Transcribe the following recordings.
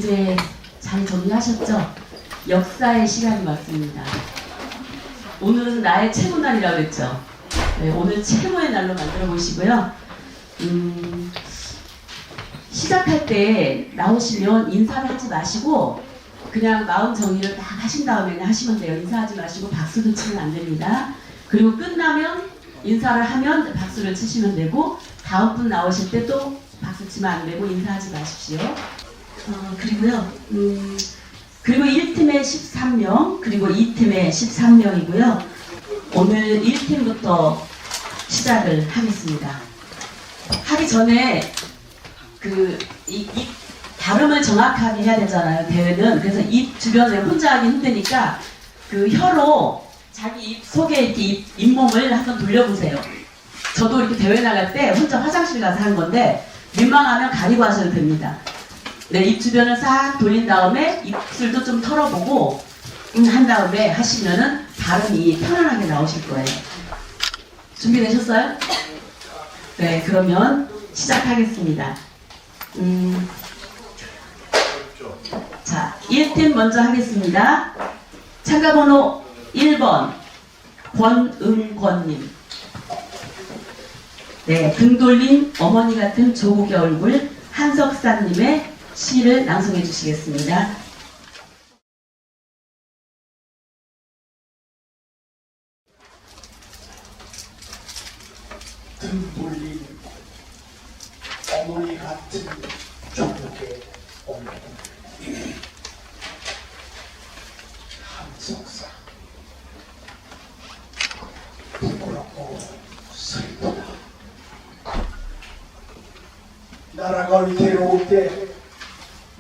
이제 잘 정리하셨죠? 역사의 시간이 왔습니다. 오늘은 나의 최고 날이라고 그랬죠? 네, 오늘 최고의 날로 만들어 보시고요. 시작할 때 나오시면 인사를 하지 마시고 그냥 마음 정리를 다 하신 다음에 하시면 돼요. 인사하지 마시고 박수도 치면 안 됩니다. 그리고 끝나면 인사를 하면 박수를 치시면 되고 다음 분 나오실 때 또 박수 치면 안 되고 인사하지 마십시오. 그리고요. 그리고 1팀에 13명, 그리고 2팀에 13명이고요. 오늘 1팀부터 시작을 하겠습니다. 하기 전에 이 발음을 정확하게 해야 되잖아요, 대회는. 그래서 입 주변에 혼자 하기 힘드니까 그 혀로 자기 입 속에 이렇게 잇몸을 한번 돌려보세요. 저도 이렇게 대회 나갈 때 혼자 화장실 가서 한 건데 민망하면 가리고 하셔도 됩니다. 네, 입 주변을 싹 돌린 다음에 입술도 좀 털어보고 한 다음에 하시면은 발음이 편안하게 나오실 거예요. 준비되셨어요? 네, 그러면 시작하겠습니다. 자, 1팀 먼저 하겠습니다. 참가번호 1번 권은권님. 네, 등 돌린 어머니 같은 조국의 얼굴 한석사님의 시를 낭송해 주시겠습니다. 등 돌린 어머니 같은 조국의 얼굴 한석사. 부끄럽고 슬프다. 나라가 위태로울 때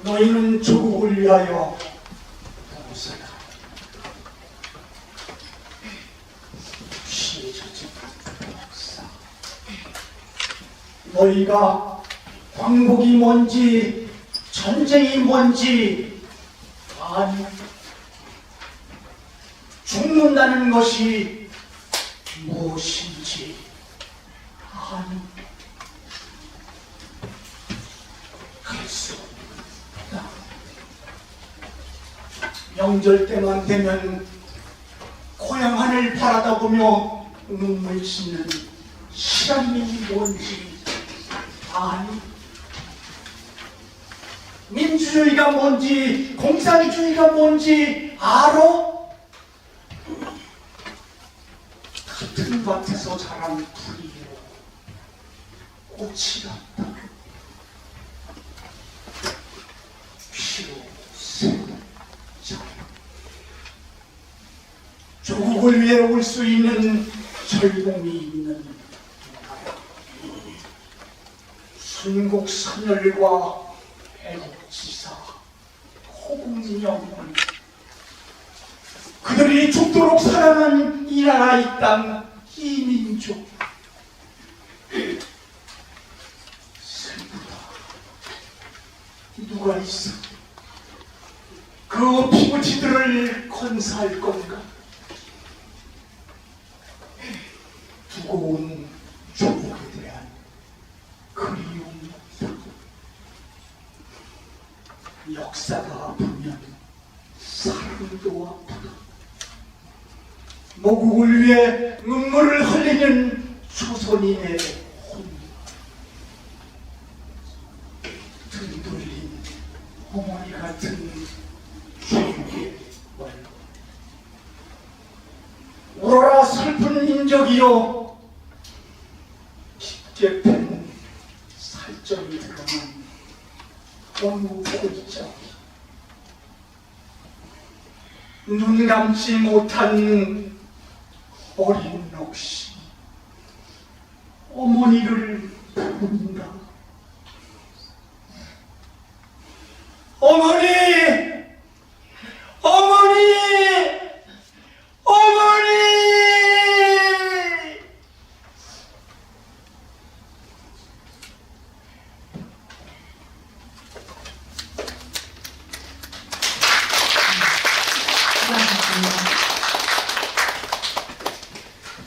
너희는 조국을 위하여 부르세라. 시해져진 역사. 너희가 광복이 뭔지 전쟁이 뭔지 아니, 죽는다는 것이 무엇인지 아니, 갈 수 없다. 명절 때만 되면 고향 하늘 바라다 보며 눈물 짓는 시간이 뭔지 아니, 민주주의가 뭔지 공산주의가 뭔지 알아? 같은 밭에서 자란 풀이요 꽃이 같다. 피로 새자. 조국을 위해 올 수 있는 절봉이 있는 순국 선열과 애국지사 호국영원, 그들이 죽도록 사랑한 이 나라 이 땅 이 민족. 슬프다. 누가 있어 그 피부치들을 건사할 건가? 두고 온 조국에 대한 그리움이 없다. 역사가 아프면 사랑도 아프다. 모국을 위해 눈물을 흘리는 조선인의 혼. 등 돌린 어머니 같은 조국의 얼굴. 울어라 슬픈 인적이여, 깊게 팬 살점이 드러난 어무 골짜기. 눈 감지 못한 어린 넋이 어머니를 부른다. 어머니! 어머니! 어머니!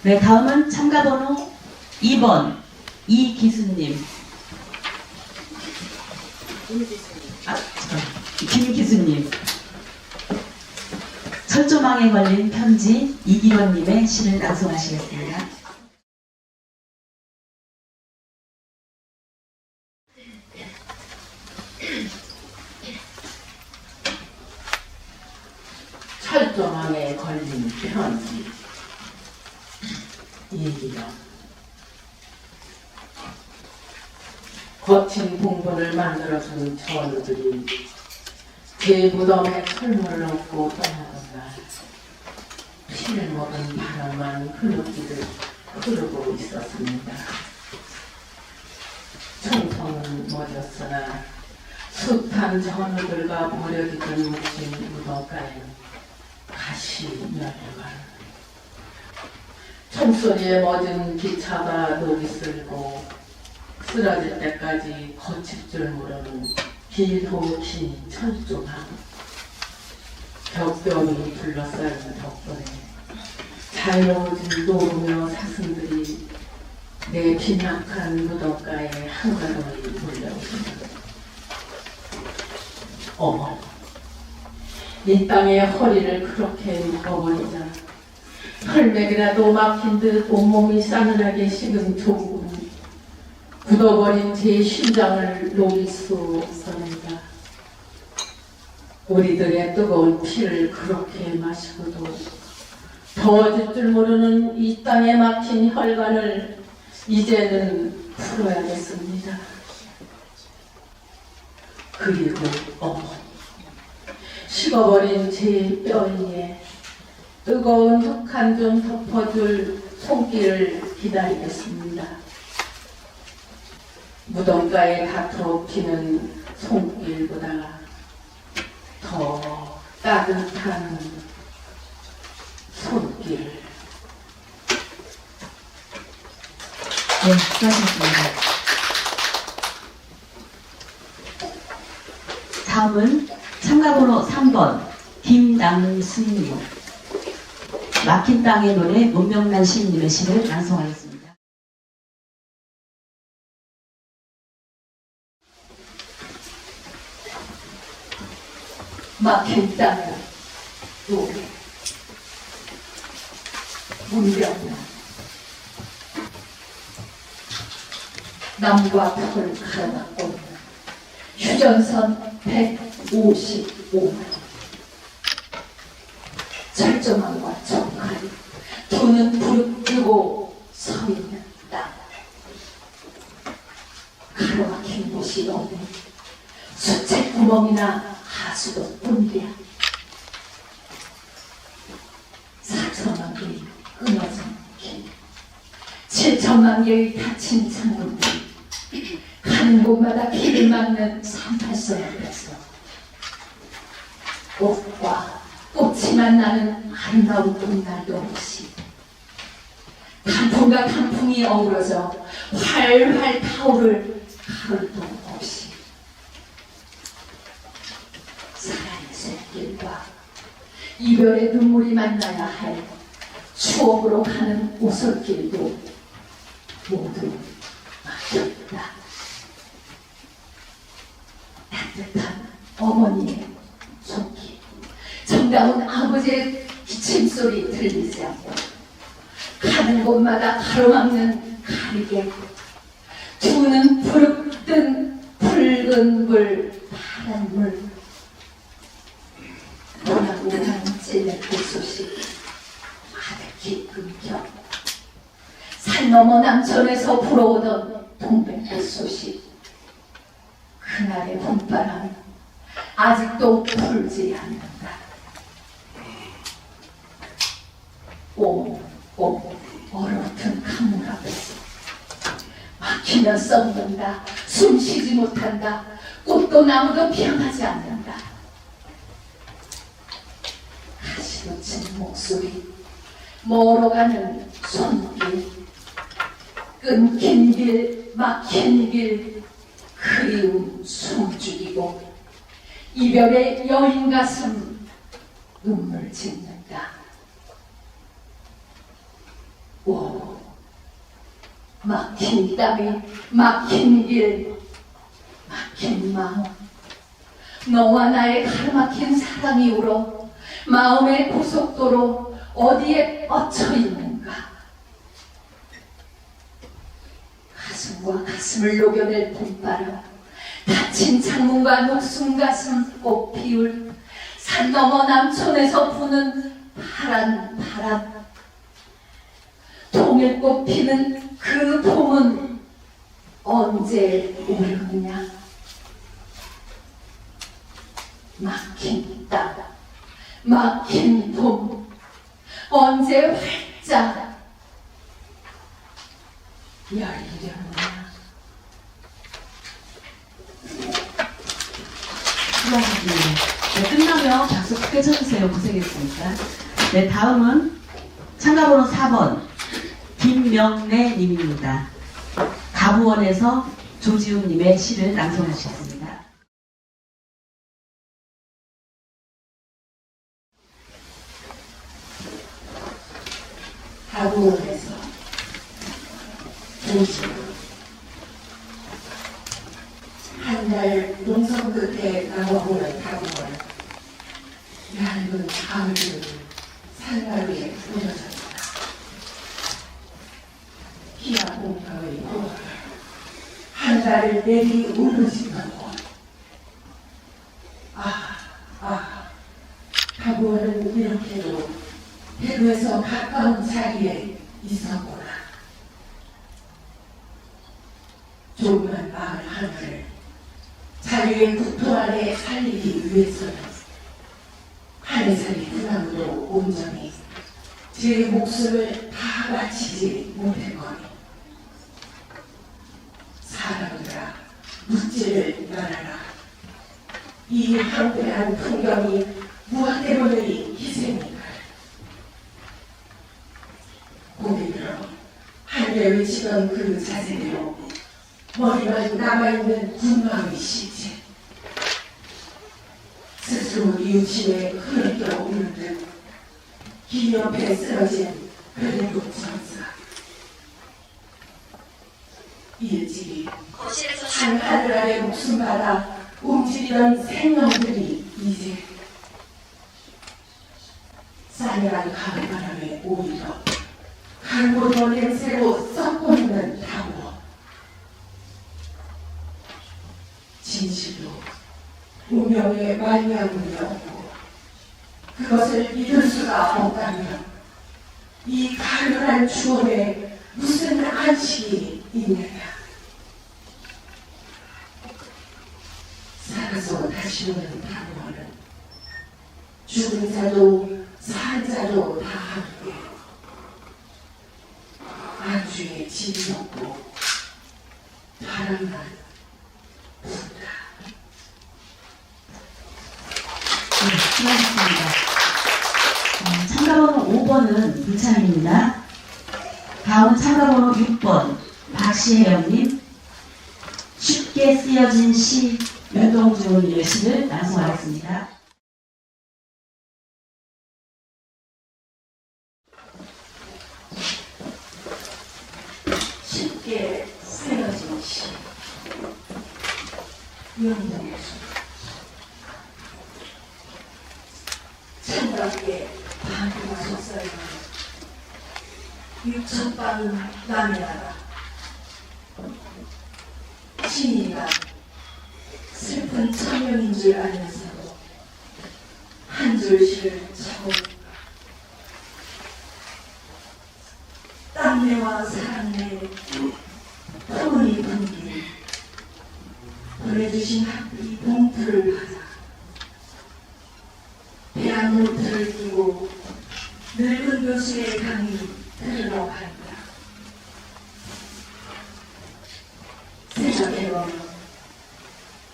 네, 다음은 참가번호 2번 이기수님. 김기수님. 철조망에 걸린 편지 이기원님의 시를 낭송하시겠습니다. 철조망에 걸린 편지 이기원. 거친 공분을 만들어준 전우들이 제 무덤에 철문을 얹고 떠나던가 피를 먹은 바람만 흐느끼듯 흐르고 있었습니다. 총성은 멎었으나 숱한 전우들과 버려지던 묵신 무덤가에는 다시 열려가는 총소리에 멎은 기차가 녹이 쓸고 쓰러질 때까지 거칠 줄 모르는 길고 긴 철조망. 벽변이 둘러싸인 덕분에 자유로워진 노르며 사슴들이 내 빈약한 무덤가에 한가득 몰려옵니다. 어머, 이 땅에 허리를 그렇게 묶어버리자 혈맥이라도 막힌 듯 온몸이 싸늘하게 식은 조국은 굳어버린 제 심장을 녹일 수 없습니다. 우리들의 뜨거운 피를 그렇게 마시고도 더워질 줄 모르는 이 땅에 막힌 혈관을 이제는 풀어야겠습니다. 그리고 식어버린 제 뼈 위에 뜨거운 흙 한 점 덮어줄 손길을 기다리겠습니다. 무덤가에 닿도록 피는 손길보다 더 따뜻한 손길. 네, 수고하셨습니다. 다음은 참가번호 3번 김남순님. 막힌 땅의 노래 문명란 시인님의 시를 낭송하겠습니다. 막힌 땅의 노래 문명란. 남과 벽을 가로막고 휴전선 155만 철조망과 정칼이 두 눈 부릅뜨고 서 있는 땅. 가로막힌 곳이 없네. 수채 구멍이나 하수도 뿐이야. 사천만 개의 끊어진 길, 7천만 개의 닫힌 창문들, 한 곳마다 길을 막는 38선 앞에서 꽃과 꽃이만 나는 아름다운 봄날도 없이 단풍과 단풍이 어우러져 활활 타오를 가을도 없이 사랑의 쇳길과 이별의 눈물이 만나야 할 추억으로 가는 오솔길도 모두 막혔다. 따뜻한 어머니의 손길, 정다운 아버지의 기침소리 들리지 않고 가는 곳마다 가로막는 가리개, 두 눈 부릅뜬 붉은 물, 파란 물, 모락모락한 찔레꽃 소식 가득히 끊겨 산 너머 남천에서 불어오던 동백꽃 소식, 그날의 봄바람 아직도 풀지 않는다. 얼어붙은 강물 앞에서 막히면 썩는다. 숨 쉬지 못한다. 꽃도 나무도 피어나지 않는다. 가시돋친 목소리, 멀어가는 손길, 끊긴 길, 막힌 길, 그리움 숨죽이고 이별의 여인 가슴 눈물 짓는다. 오, 막힌 땅이, 막힌 길, 막힌 마음, 너와 나의 가로막힌 사랑이 울어 마음의 고속도로 어디에 뻗쳐 있는가. 가슴과 가슴을 녹여낼 봄바람, 닫힌 창문과 녹슨 가슴 꽃 피울 산 너머 남촌에서 부는 파란 바람. 통일꽃 피는 그 봄은 언제 오려느냐. 막힌 땅, 막힌 봄, 언제 활짝 열리려느냐. 수고하셨습니다. 네, 끝나면 박수 크게 쳐주세요. 고생했으니까. 네, 다음은 참가번호 4번 김명래 님입니다. 가부원에서 조지훈 님의 시를 낭송하시겠습니다. 가부원에서 조지훈. 한 달 농성 끝에 나와보는 가부원. 얇은 가을은 산발 위에 뿌려졌다. 기아 공터의 도화가 한 달을 내리 울부짖는 곳. 가부원은 이렇게도 대구에서 가까운 자리에 있었구나. 조그만 마을 하나를 자유의 국토 안에 살리기 위해서는 하늘살이 그나무도 온전히 제 목숨을 다 바치지 못했거니. 사람들아, 묻지를 말아라. 이 황폐한 풍경이 무엇 때문의 희생인가. 고개 들어 하늘에 외치던 그 자세대로 머리만 남아있는 군마의 시체, 스스로 이웃심에 흐르겨 오는 듯 길 옆에 쓰러진 그대로 전사. 일찍이 한 하늘 아래 목숨 받아 움직이던 생명들이 이제 싸늘한 가을바람에 오히려 갈고리 냄새로 썩고 있는 다고. 진실로 운명의 말미암음이 없고 그것을 믿을 수가 없다면 이 가련한 추억에 무슨 안식이 있느냐. 살아서 다시 오는 다고는 죽은 자도 산 자도 다 함께 안주에 짐이 없고 바람만 분다. 네, 수고하셨습니다. 참가번호 5번은 불참입니다. 다음 참가번호 6번 박시혜영님. 쉽게 쓰여진 시 윤동주님의 시를 낭송하겠습니다. 쉽게 쓰여진 시. 윤동주. 창밖에 방구가 솟아있는 육천방은 남의 나라. 신이가 슬픈 천명인 줄 알면서도 한 줄 시를 적어 땀내와 사랑내 푸른이 분길 보내주신 이 봉투를 받아 배양노트를 끼고 늙은 교수의 강의 들으러 간다. 생각해보면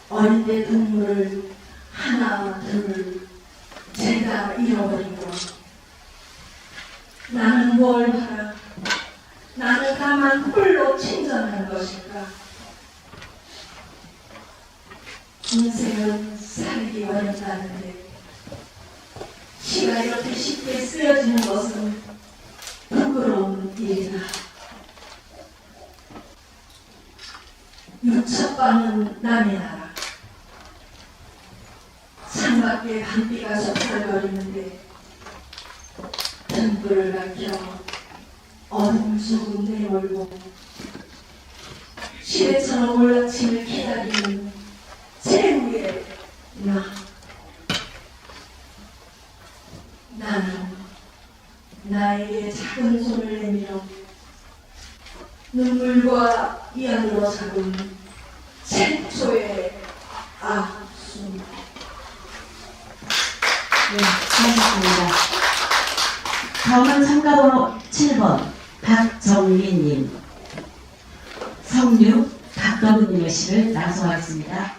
어린 때 동물을 하나 둘 죄다 잃어버리고 나는 뭘 하라. 나는 다만 홀로 친전한 것일까. 인생은 살기 어렵다는데 시가 이렇게 쉽게 쓰여지는 것은 부끄러운 일이다. 육첩방은 남의 나라. 창밖에 밤비가 속살거리는데 등불을 밝혀 어둠을 조금 내몰고 시대처럼 올라침을 기다리는 제후의 나는 나에게 작은 손을 내밀어 눈물과 이 안으로 잡은 최초의 아숨. 네, 수고하셨습니다. 다음은 참가번호 7번 박정민님, 성류 박덕은님의 시를 낭송하겠습니다.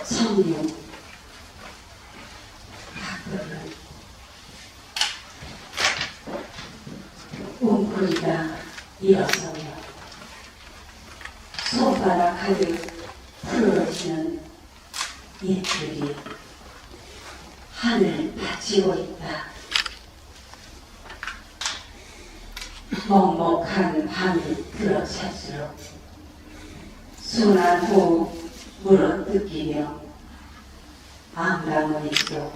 성류 박덕은. 웅크리다 일어서며 손바닥 가득 풀어지는 잎들이 하늘 받치고 있다. 먹먹한 밤이 들어찰수록 순한 호흡 물어뜯기며 앙당머리 속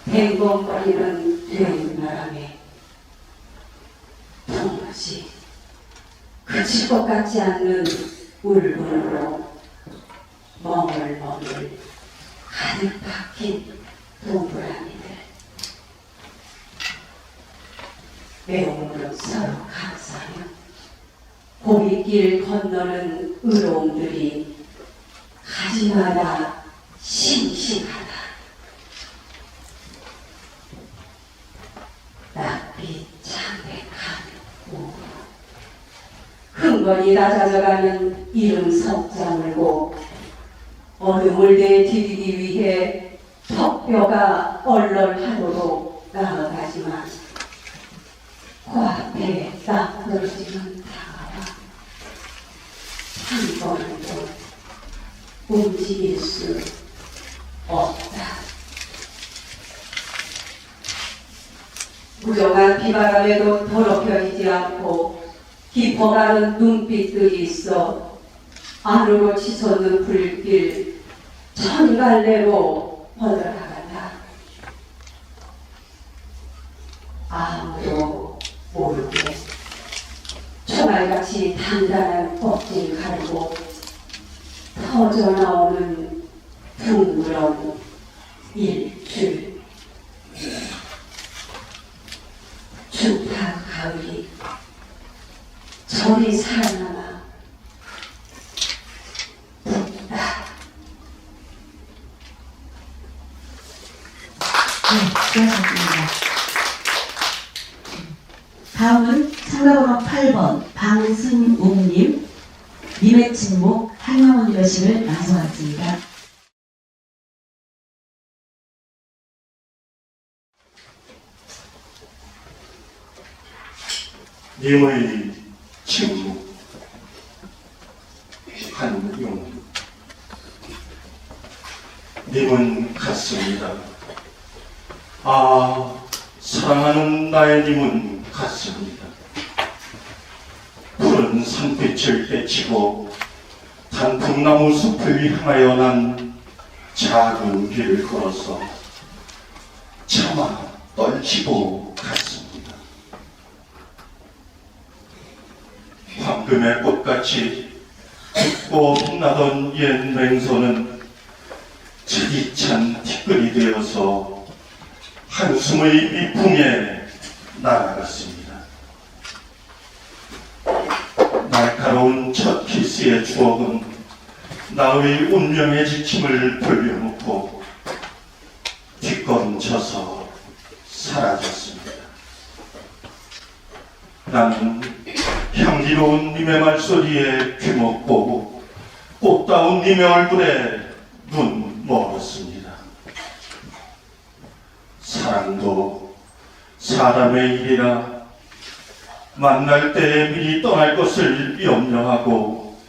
뱅벙거리는 되바람에 통없이 그칠 것 같지 않는 울분으로 멍울멍울 가득 박힌 동그라미들. 매움으로 서로 감싸며 고비길 건너는 의로움들이 가지마다 싱싱하다. 낯빛 창백한 오후 흥건히 낮아져가는 이른 석자 물고 어둠을 내디디기 위해 턱뼈가 얼얼하도록 나아가지만 코앞에 딱 떨어지는 다가와 한 걸음도 움직일 수 없다. 무정한 비바람에도 더럽혀지지 않고 깊어가는 눈빛들이 있어 안으로 치솟는 불길 천갈래로 뻗어나간다. 아무도 모르게 총알같이 단단한 껍질 가르고 터져나오는 둥그런 일줄. 춥다 가을이 저리 살아남아 붓다. 네, 수고하셨습니다. 다음은 참가번호 8번 방승웅님, 님의 침묵 한명원님의 시를 낭송하겠습니다. 님의 침묵. 한용. 님은 같습니다. 아, 사랑하는 나의 님은 같습니다. 푸른 산빛을 떼치고 단풍나무 숲을 향하여 난 작은 길을 걸어서 차마 떨치고 갔습니다. 황금의 꽃같이 붉고 빛나던 옛 맹소는 차디찬 티끌이 되어서 한숨의 미풍에 날아갔습니다. 날카로운 첫 키스의 추억은 나의 운명의 지침을 돌려놓고 뒷걸음쳐서 사라졌습니다. 나는 향기로운 님의 말소리에 귀먹고 꽃다운 님의 얼굴에 눈 멀었습니다. 사랑도 사람의 일이라 만날 때에 미리 떠날 것을 염려하고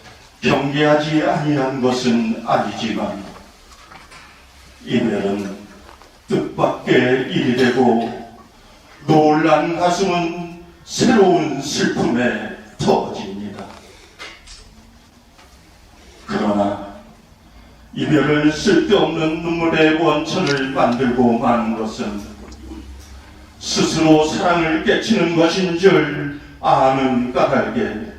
경계하지 아니한 것은 아니지만 이별은 뜻밖의 일이 되고 놀란 가슴은 새로운 슬픔에 터집니다. 그러나 이별을 쓸데없는 눈물의 원천을 만들고 마는 것은 스스로 사랑을 깨치는 것인 줄 아는 까닭에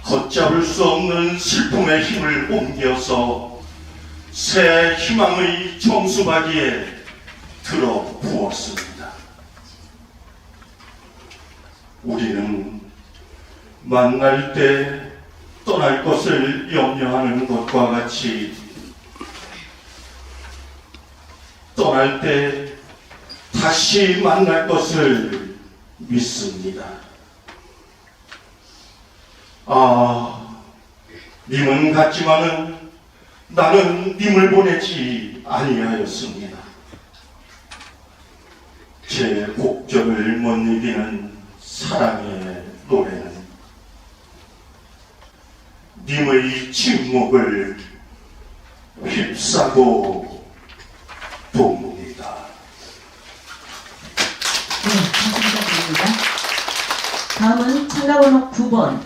걷잡을 수 없는 슬픔의 힘을 옮겨서 새 희망의 정수바지에 들어 부었습니다. 우리는 만날 때 떠날 것을 염려하는 것과 같이 떠날 때 다시 만날 것을 믿습니다. 님은 갔지만은 나는 님을 보내지 아니하였습니다. 제 곡절을 못 이기는 사랑의 노래는 님의 침묵을 휩싸고 돕니다. 네, 감사드립니다. 다음은 참가번호 9번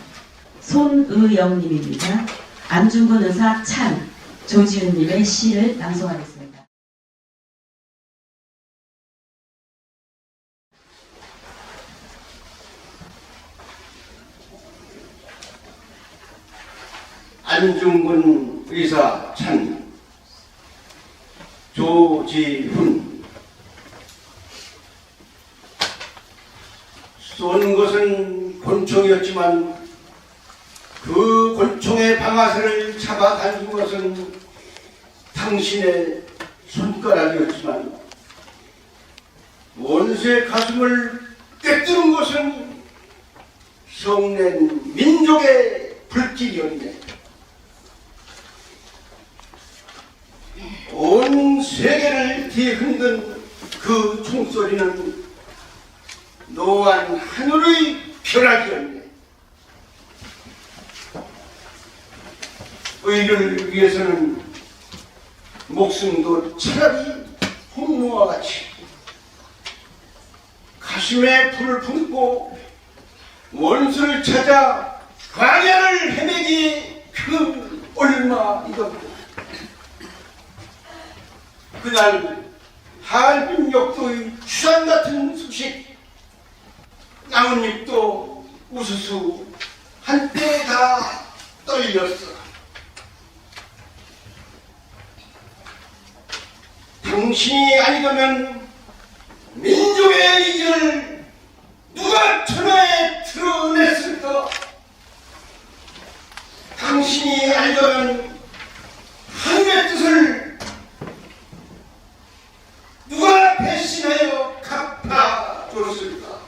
손의영님입니다. 안중근 의사 찬 조지훈님의 시를 낭송하겠습니다. 안중근 의사 찬 조지훈. 쏜 것은 곤충이었지만 그 곤충의 방아쇠를 잡아 당긴 것은 당신의 손가락이었지만 원수의 가슴을 꿰뚫은 것은 성낸 민족의 불길이었네. 온 세계를 뒤흔든 그 총소리는 노안 하늘의 벼락이었네. 의를 위해서는 목숨도 차라리 홍로와 같이 가슴에 불을 품고 원수를 찾아 광야를 헤매기 그 얼마이던가. 그날 하얼빈 역도의 추상 같은 소식, 나뭇잎도 우수수 한때 다 떨렸어. 당신이 아니라면 민족의 의지를 누가 천하에 드러냈을까? 당신이 아니라면 하늘의 뜻을 누가 배신하여 갚아줬을까?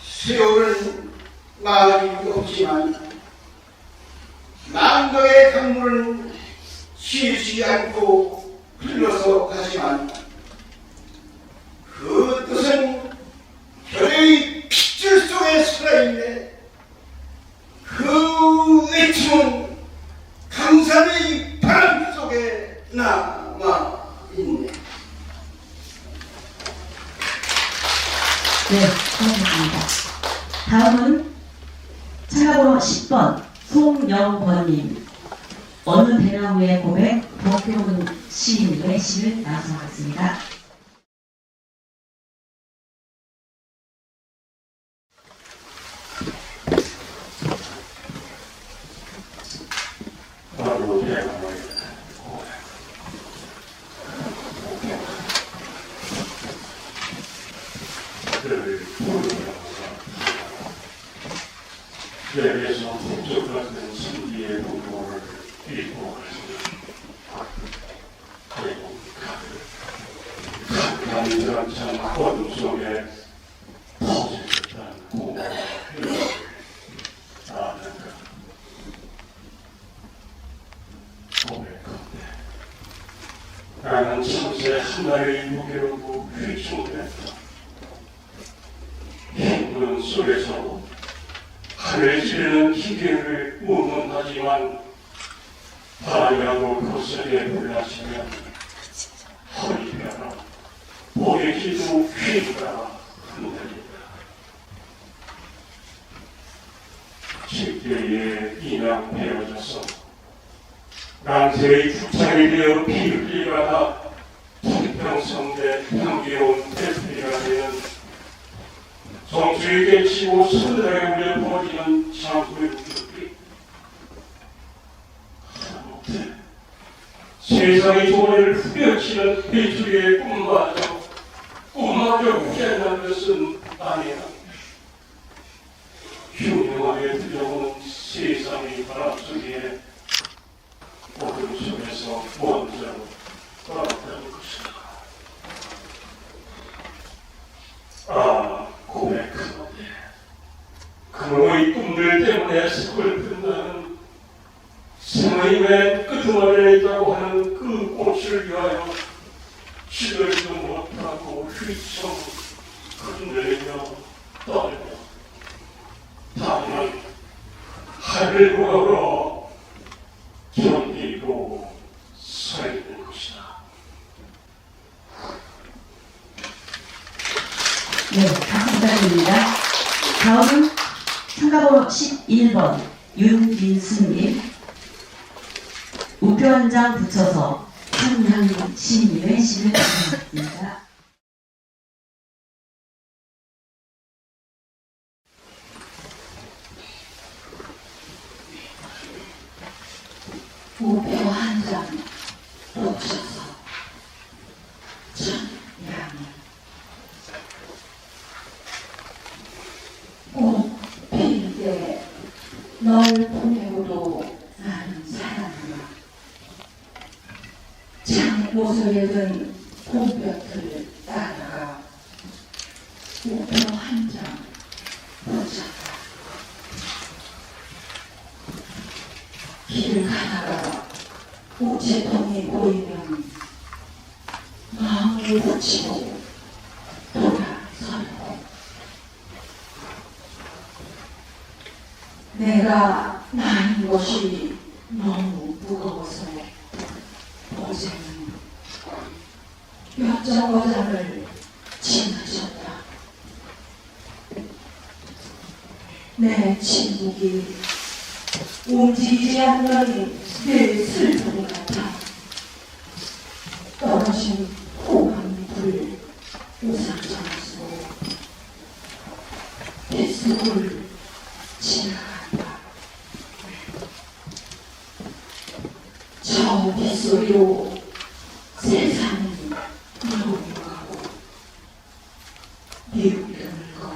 세월은 말이 없지만 망각의 강물은 쉬지 않고 흘러서 가지만 그 뜻은 별의 핏줄 속에 살아있네. 그 외침은 강산의 바람 속에 남아있네. 네, 수고하셨습니다. 다음은 참가번호 10번 송영권님. 어느 대나무의 고백 도쿄문 시인의 시를 낭송하겠습니다. 바로 대나무의 그를 부르며 내에서 북쪽 같은 신비의 동료를 입고 그리고 간절한 어둠 속에 퍼져있던 고마운 힘을 아는가. 고백한데 나는 참새 하나의 무게로고 휘청했다. 힘든 속에서 하늘 지르는 기계를 무문하지만 바람이라도 거세게 불나시면 허리뼈라 목의 기도 휘가라 기계에 인양되어져서 낭세의 부착이 되어 피 흘리다가 태평성대 향기로운 태풍이가 되는 정수에 깨치고 서늘하게 울려 퍼지는 장구의 물결이 하다못해 세상의 조언을 후려치는 배추리의 꿈마저 깨어난 것은 아니야. 흉흉하게 들려오는 세상의 바람 속에 어둠 속에서 먼저 떠났다는 것이다. 고백하노니 그놈의 꿈들 때문에 서글픈 나는 생의 맨 끄트머리에 있다고 하는 그 꽃을 위하여 지들도 못하고 휘청 흔들리며 떨며 다만 하늘 보러 견디고 서 있는 것이다. 네, 박수 부탁드립니다. 다음은 참가번호 11번 윤민수님. 우표 한 장 붙여서 한양 시민의 시를 드리겠습니다. 우표 한 장 붙여서 천양이 꽃 필 때 널 보내고도 나는 사랑하나 장모서에 든 봄볕을 따라가 우표 한 장 붙였다. 길을 가다가 우체통이 보이면 마음을 붙이고 돌아서고 내가 나는 것이 너무 무거워서 어제는 몇 정거장을 지나셨다. 내 침묵이 움직이지 않는 내 슬픔 같아. 떨어진 호감불 우상처럼 뱃속을 지나간다. 저 뱃소리로 세상은 넘어가고 미움을 거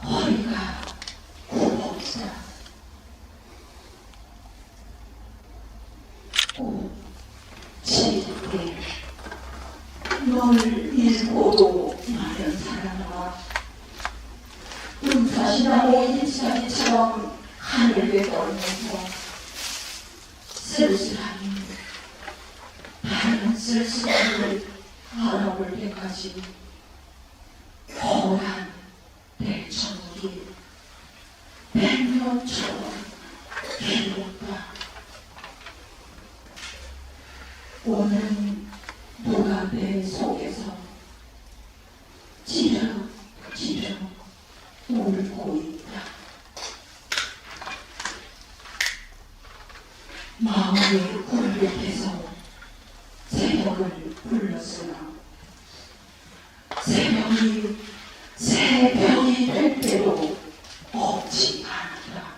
허리가 굽었다. 지게 널 잃고도 마련 사랑아 은사시나무 인사리처럼 하늘에 떨면서 쓸쓸하니 다른 쓸쓸함을 알아볼 때까지 거한 내 천국이 100년처럼 길었다. 오늘은 누가 내 속에서 지르지르 울고 있다. 마음이 굴뚝해서 새벽을 불렀으나 새벽이 될 때도 없지 않았다.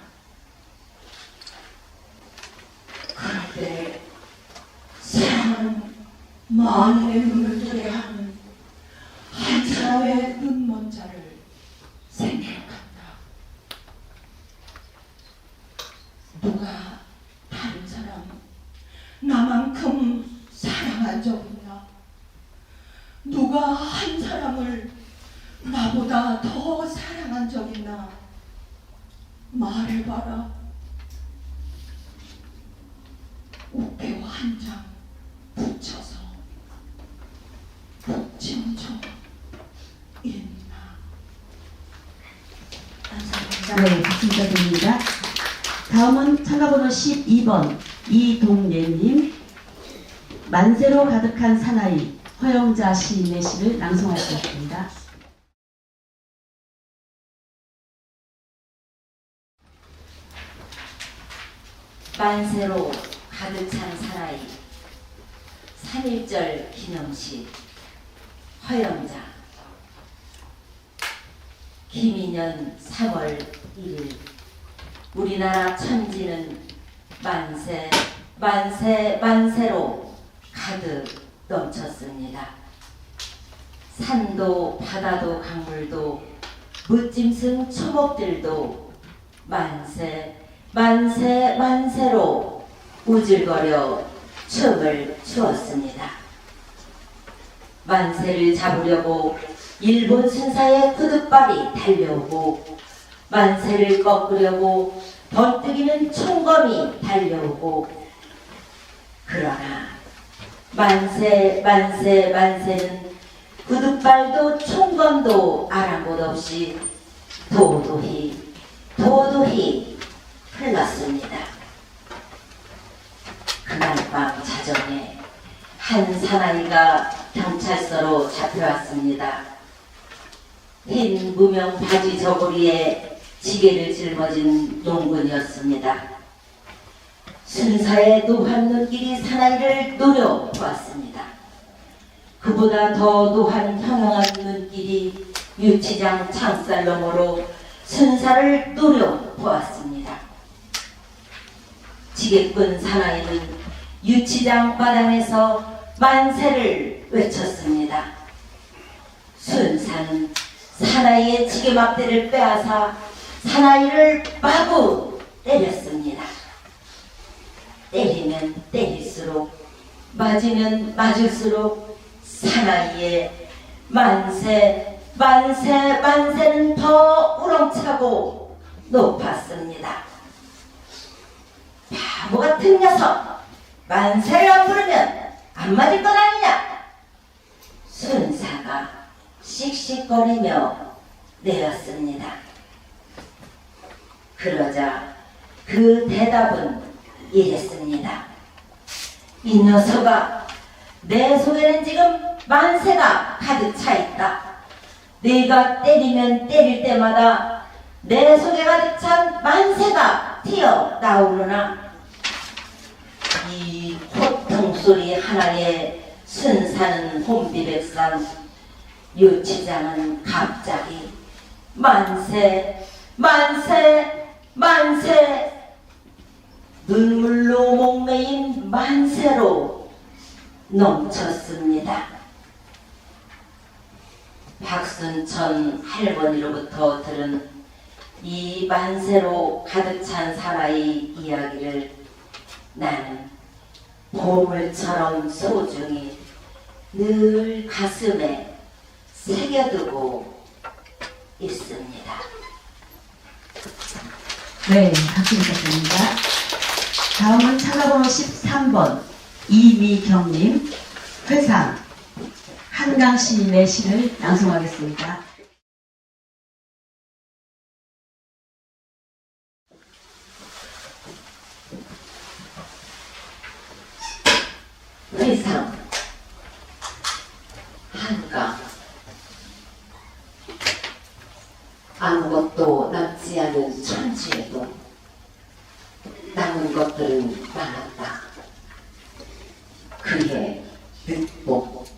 그럴 때 사랑은 만인의 눈을 뜨게 하는 한 사람의 눈먼자를 생각한다. 누가 다른 사람 나만큼 사랑한 적 있나? 누가 한 사람을 나보다 더 사랑한 적 있나? 말해봐라. 우표 한 장 붙여서 붙인 적 있나? 감사합니다. 네, 박수 부탁드립니다. 다음은 참가번호 12번 이동예님. 만세로 가득한 사나이 허영자 시인의 시를 낭송하시겠습니다. 만세로 가득 찬 사나이 3.1절 기념식 허영자 김인년 3월 1일 우리나라 천지는 만세 만세 만세로 가득 넘쳤습니다. 산도 바다도 강물도 무짐승 초목들도 만세 만세 만세로 우질거려 춤을 추었습니다. 만세를 잡으려고 일본 순사의 구둣발이 달려오고 만세를 꺾으려고 번뜩이는 총검이 달려오고 그러나 만세 만세 만세는 구둣발도 총검도 아랑곳 없이 도도히 도도히 흘렀습니다. 그날 밤 자정에 한 사나이가 경찰서로 잡혀왔습니다. 흰 무명 바지 저고리에 지게를 짊어진 농군이었습니다. 순사의 노한 눈길이 사나이를 노려보았습니다. 그보다 더 노한 현황한 눈길이 유치장 창살 너머로 순사를 노려보았습니다. 지게꾼 사나이는 유치장 마당에서 만세를 외쳤습니다. 순사는 사나이의 지게막대를 빼앗아 사나이를 마구 때렸습니다. 때리면 때릴수록 맞으면 맞을수록 사나이의 만세 만세 만세는 더 우렁차고 높았습니다. 바보 같은 녀석, 만세를 안 부르면 안 맞을 것 아니냐? 순사가 씩씩거리며 내었습니다. 그러자 그 대답은 이랬습니다. 이 녀석아, 내 속에는 지금 만세가 가득 차 있다. 네가 때리면 때릴 때마다 내 속에 가득 찬 만세가 튀어나오느나 이 호통소리 하나에 순사는 혼비백산, 유치장은 갑자기 만세 만세 만세 눈물로 목매인 만세로 넘쳤습니다. 박순천 할머니로부터 들은 이 만세로 가득 찬 사나이 이야기를 나는 보물처럼 소중히 늘 가슴에 새겨두고 있습니다. 네, 박수 부탁드립니다. 다음은 차가번호 13번 이미경님 회상 한강 시인의 시를 낭송하겠습니다. 회상 한강 아무것도 남지 않은 천지에도 남은 것들은 많았다. 그의 늑복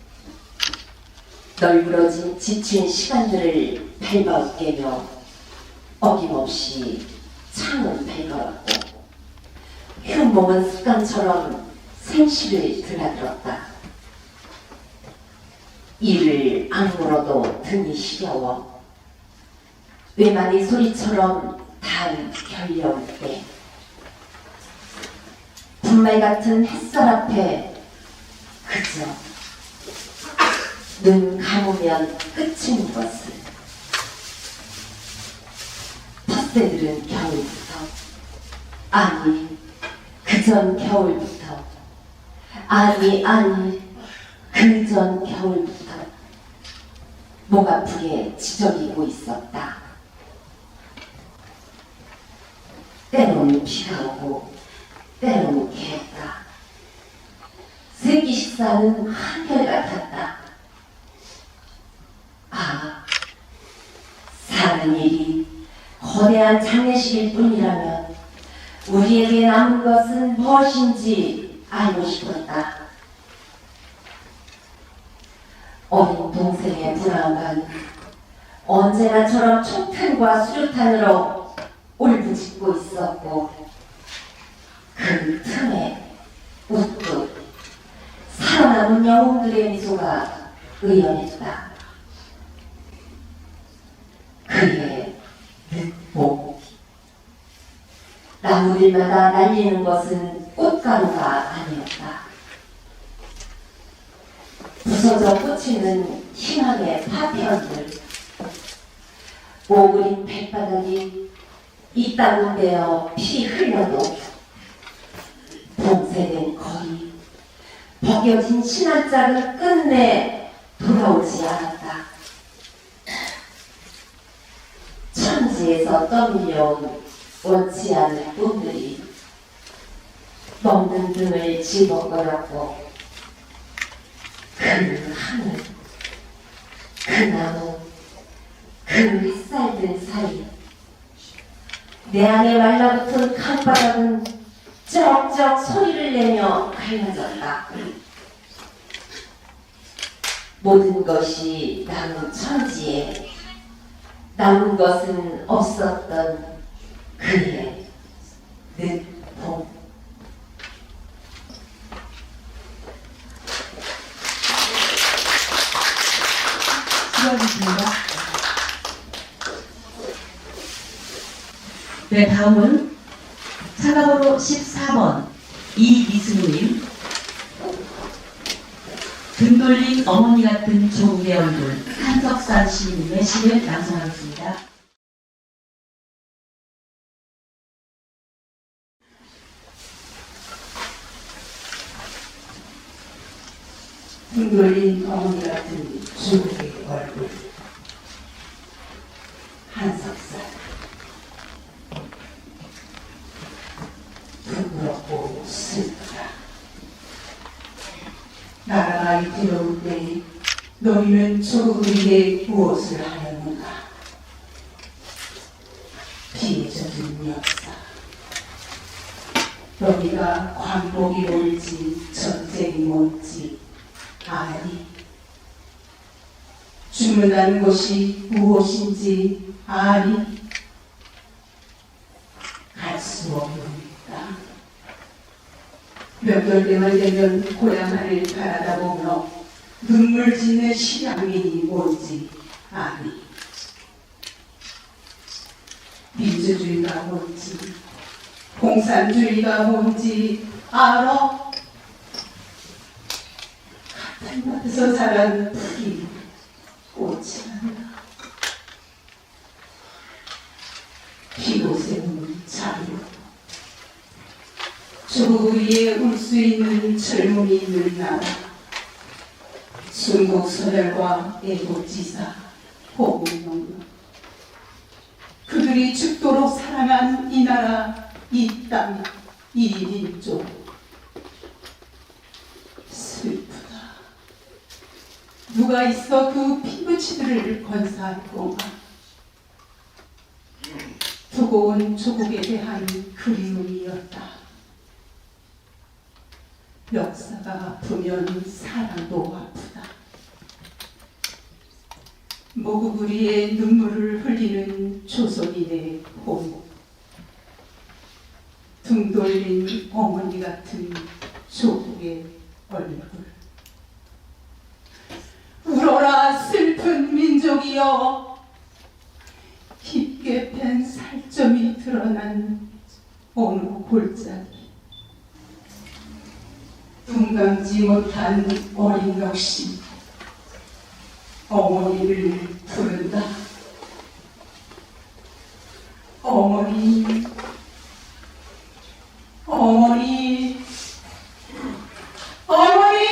널브러진 지친 시간들을 밟아 깨며 어김없이 창을 밟아왔고 흉몽은 습관처럼 생시를 드나들었다. 이를 악물어도 등이 시려워 외마디 소리처럼 단 결려올 때 분말 같은 햇살 앞에 그저 눈 감으면 끝인 것을 텃새들은 겨울부터 아니 그전 겨울부터 아니 그전 겨울부터 목 아프게 지저귀고 있었다. 때로는 비가 오고 때로는 개가 새끼 식사는 한결같았다. 아, 사는 일이 거대한 장례식일 뿐이라면 우리에게 남은 것은 무엇인지 알고 싶었다. 어린 동생의 불안감은 언제나처럼 총탄과 수류탄으로 울부짖고 있었고, 그 틈에 웃고 살아남은 영웅들의 미소가 의연했다. 그의 늑복. 나무들마다 날리는 것은 꽃가루가 아니었다. 부서져 꽂히는 희망의 파편들. 오그린 백바닥이 이따금 되어 피 흘려도 봉쇄된 거리, 벗겨진 신한짝은 끝내 돌아오지 않았다. 천지에서 떠밀려온 원치 않은 꿈들이 먹는 등을 집어걸었고, 그 하늘, 그 나무, 그 햇살들 사이 내 안에 말라붙은 강바닥은 쩍쩍 소리를 내며 갈라졌다. 모든 것이 남은 천지에 남은 것은 없었던 그의 늑봉. 수고하셨습니다. 네, 다음은 차가번호 14번 이미승우님. 등 돌린 어머니 같은 조국의 얼굴, 한석산 시인님의 시를 낭송하겠습니다. 등 돌린 어머니 같은 조국의 얼굴, 한석산. 부끄럽고 슬프다. 나라가 이태로울 때 너희는 조국에게 무엇을 하였는가? 피해 젖은 역사. 너희가 광복이 뭘지 전쟁이 뭔지 아니. 주문하는 것이 무엇인지 아니. 갈 수 없느니까. 몇 개월만 되면 고향을 바라다보며 눈물 짓는 실향민이 뭔지 아니. 민주주의가 뭔지 공산주의가 뭔지 알아? 같은 밭에서 자란 풀이 꽃이 아니라 피고 세우는 자유. 조국 위에 울 수 있는 젊음이 있는 나라. 중국 서열과 애국지사 호국영령. 그들이 죽도록 사랑한 이 나라, 이 땅, 이 민족. 슬프다. 누가 있어 그 피부치들을 건사했건가. 두고 온 조국에 대한 그리움이었다. 역사가 아프면 사랑도 아프다. 모구부리의 눈물을 흘리는 조선인의 봄. 등 돌린 어머니 같은 조국의 얼굴. 울어라 슬픈 민족이여. 깊게 팬 살점이 드러난 어느 골짜기. 둥감지 못한 어린 넋이 어머니를 부른다. 어머니, 어머니, 어머니!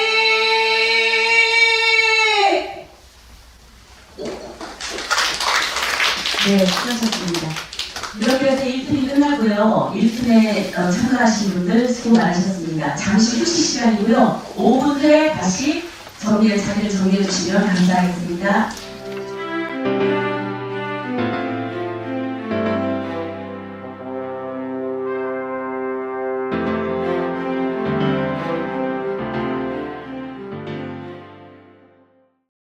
네, 수고하셨습니다. 이렇게 해서 1팀이 끝나고요. 1팀에 참가하신 분들 수고 많으셨습니다. 잠시 휴식 시간이고요. 5분 후에 다시 자리를 정리해 주시면 감사하겠습니다.